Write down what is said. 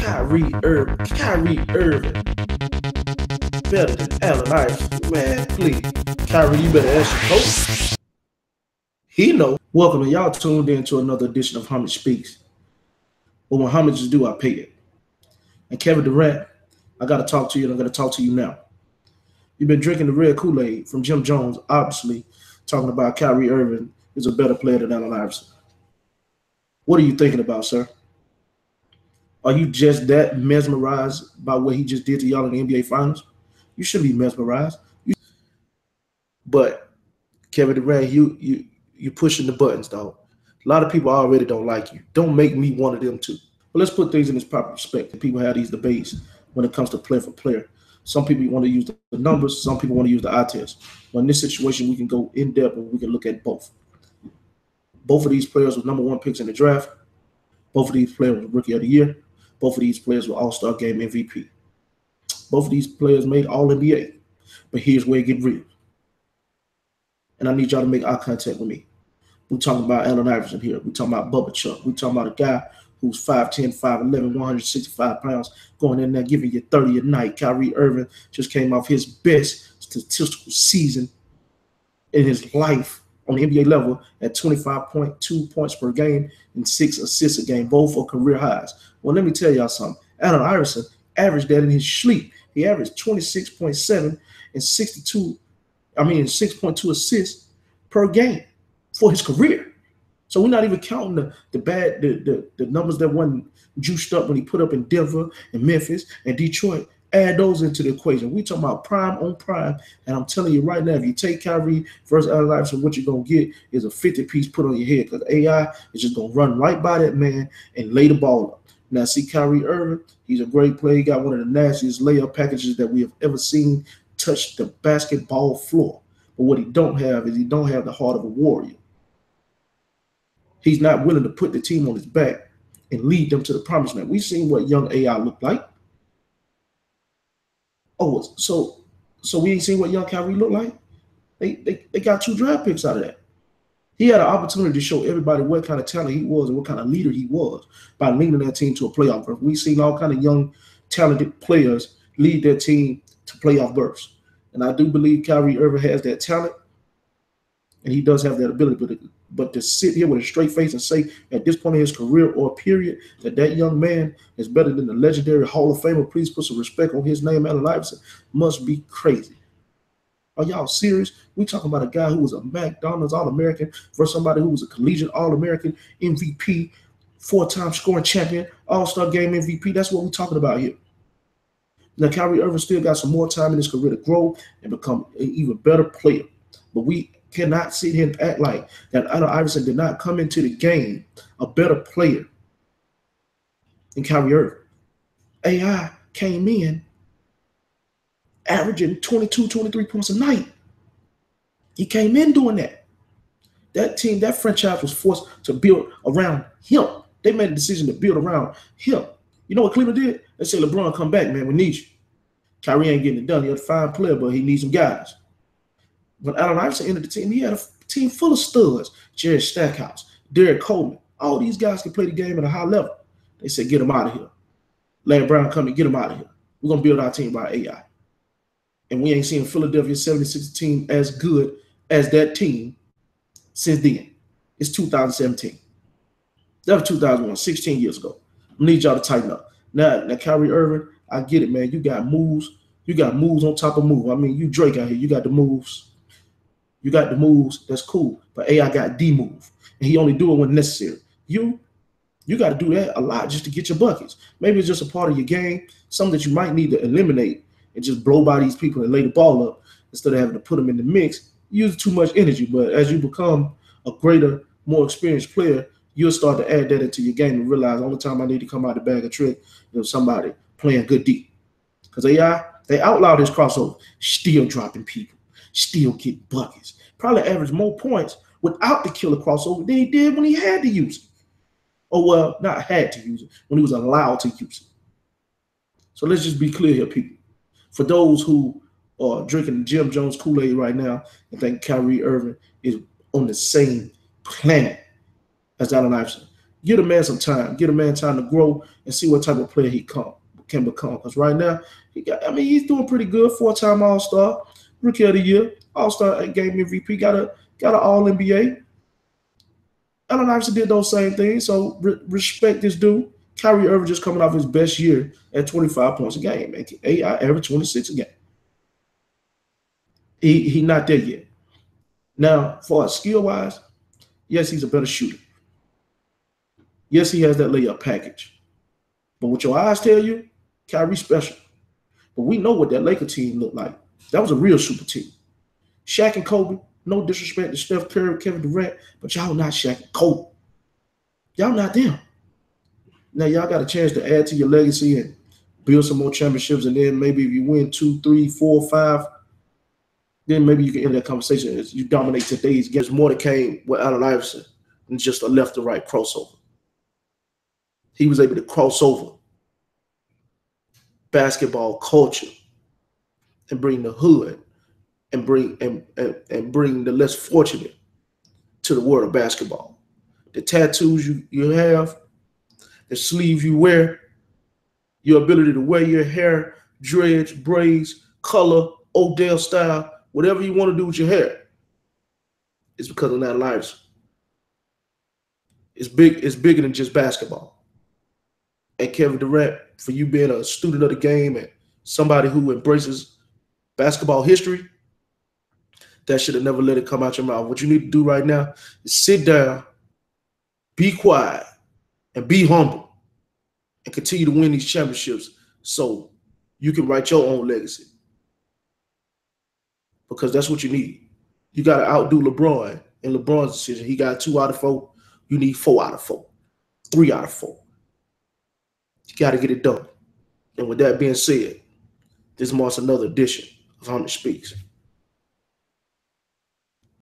Kyrie Irving better than Allen Iverson. Man, please. Kyrie, you better ask your coach. He know. Welcome, and y'all tuned in to another edition of Homage Speaks. But when homage is due, I pay it. And Kevin Durant, I got to talk to you, and I'm going to talk to you now. You've been drinking the red Kool-Aid from Jim Jones, obviously talking about Kyrie Irving is a better player than Allen Iverson. What are you thinking about, sir? Are you just that mesmerized by what he just did to y'all in the NBA Finals? You shouldn't be mesmerized. But Kevin Durant, you pushing the buttons, dog. A lot of people already don't like you. Don't make me one of them too. But let's put things in its proper perspective. People have these debates when it comes to player for player. Some people want to use the numbers. Some people want to use the eye test. Well, in this situation, we can go in depth and we can look at both. Both of these players were #1 picks in the draft. Both of these players were Rookie of the Year. Both of these players were All-Star Game MVP. Both of these players made All-NBA. But here's where it gets real. And I need y'all to make eye contact with me. We're talking about Allen Iverson here. We're talking about Bubba Chuck. We're talking about a guy who's 5'10", 5'11", 165 pounds, going in there giving you 30 a night. Kyrie Irving just came off his best statistical season in his life on the NBA level at 25.2 points per game and 6 assists a game, both are career highs. Well, let me tell y'all something. Allen Iverson averaged that in his sleep. He averaged 26.7 and 6.2 assists per game for his career. So we're not even counting the numbers that wasn't juiced up when he put up in Denver and Memphis and Detroit. Add those into the equation. We talking about prime on prime, and I'm telling you right now, if you take Kyrie versus Allen Iverson, what you're gonna get is a 50-piece put on your head, because AI is just gonna run right by that man and lay the ball up. Now, see Kyrie Irving, he's a great player. He got one of the nastiest layup packages that we have ever seen touch the basketball floor. But what he don't have is he don't have the heart of a warrior. He's not willing to put the team on his back and lead them to the promised land. We've seen what young AI looked like. Oh, so we ain't seen what young Kyrie looked like? They got 2 draft picks out of that. He had an opportunity to show everybody what kind of talent he was and what kind of leader he was by leading that team to a playoff berth. We've seen all kind of young, talented players lead their team to playoff berths. And I do believe Kyrie Irving has that talent, and he does have that ability. But to sit here with a straight face and say at this point in his career or period that young man is better than the legendary Hall of Famer, please put some respect on his name, Allen Iverson, must be crazy. Are y'all serious? We talking about a guy who was a McDonald's All-American versus somebody who was a collegiate All-American, MVP, 4-time scoring champion, All-Star Game MVP. That's what we're talking about here. Now, Kyrie Irving still got some more time in his career to grow and become an even better player. But we cannot sit here and act like that Allen Iverson did not come into the game a better player than Kyrie Irving. AI came in averaging 22, 23 points a night. He came in doing that. That team, that franchise was forced to build around him. They made a decision to build around him. You know what Cleveland did? They said, LeBron, come back, man. We need you. Kyrie ain't getting it done. He's a fine player, but he needs some guys. When Allen Iverson entered the team, he had a team full of studs. Jared Stackhouse, Derek Coleman. All these guys can play the game at a high level. They said, get him out of here. Larry Brown, come and get him out of here. We're going to build our team by AI. And we ain't seen Philadelphia 76ers team as good as that team since then. It's 2017. That was 2001, 16 years ago. I need y'all to tighten up. Now, Kyrie Irving, I get it, man. You got moves. You got moves on top of moves. I mean, you Drake out here. You got the moves. You got the moves. That's cool. But AI got D move. And he only do it when necessary. You got to do that a lot just to get your buckets. Maybe it's just a part of your game, something that you might need to eliminate and just blow by these people and lay the ball up instead of having to put them in the mix. You use too much energy. But as you become a greater, more experienced player, you'll start to add that into your game and realize the only time I need to come out the bag of trick is somebody playing good D. Because AI, they outlawed his crossover, still dropping people, still getting buckets. Probably averaged more points without the killer crossover than he did when he had to use it. Or, well, not had to use it, when he was allowed to use it. So let's just be clear here, people. For those who are drinking Jim Jones Kool-Aid right now and think Kyrie Irving is on the same planet as Allen Iverson, Give a man some time. Give a man time to grow and see what type of player he can become. Because right now, he's doing pretty good. 4-time All-Star, Rookie of the Year, All-Star Game MVP, got an All NBA. Allen Iverson did those same things, so respect this dude. Kyrie Irving just coming off his best year at 25 points a game, I average 26 a game. He not there yet. Now, for skill wise, yes, he's a better shooter. Yes, he has that layup package. But what your eyes tell you, Kyrie special. But we know what that Laker team looked like. That was a real super team. Shaq and Kobe, no disrespect to Steph Curry, Kevin Durant, but y'all not Shaq and Kobe. Y'all not them. Now y'all got a chance to add to your legacy and build some more championships, and then maybe if you win 2, 3, 4, 5, then maybe you can end that conversation as you dominate today's games. More that came with Allen Iverson than just a left to right crossover. He was able to cross over basketball culture and bring the hood and bring the less fortunate to the world of basketball. The tattoos you have, the sleeves you wear, your ability to wear your hair, dreads, braids, color, Odell style, whatever you want to do with your hair, it's because of that Iverson. It's bigger than just basketball. And Kevin Durant, for you being a student of the game and somebody who embraces basketball history, that should have never let it come out your mouth. What you need to do right now is sit down, be quiet, and be humble, and continue to win these championships so you can write your own legacy. Because that's what you need. You got to outdo LeBron in LeBron's decision. He got 2 out of 4. You need 4 out of 4, 3 out of 4. You got to get it done. And with that being said, this marks another edition of Homage Speaks.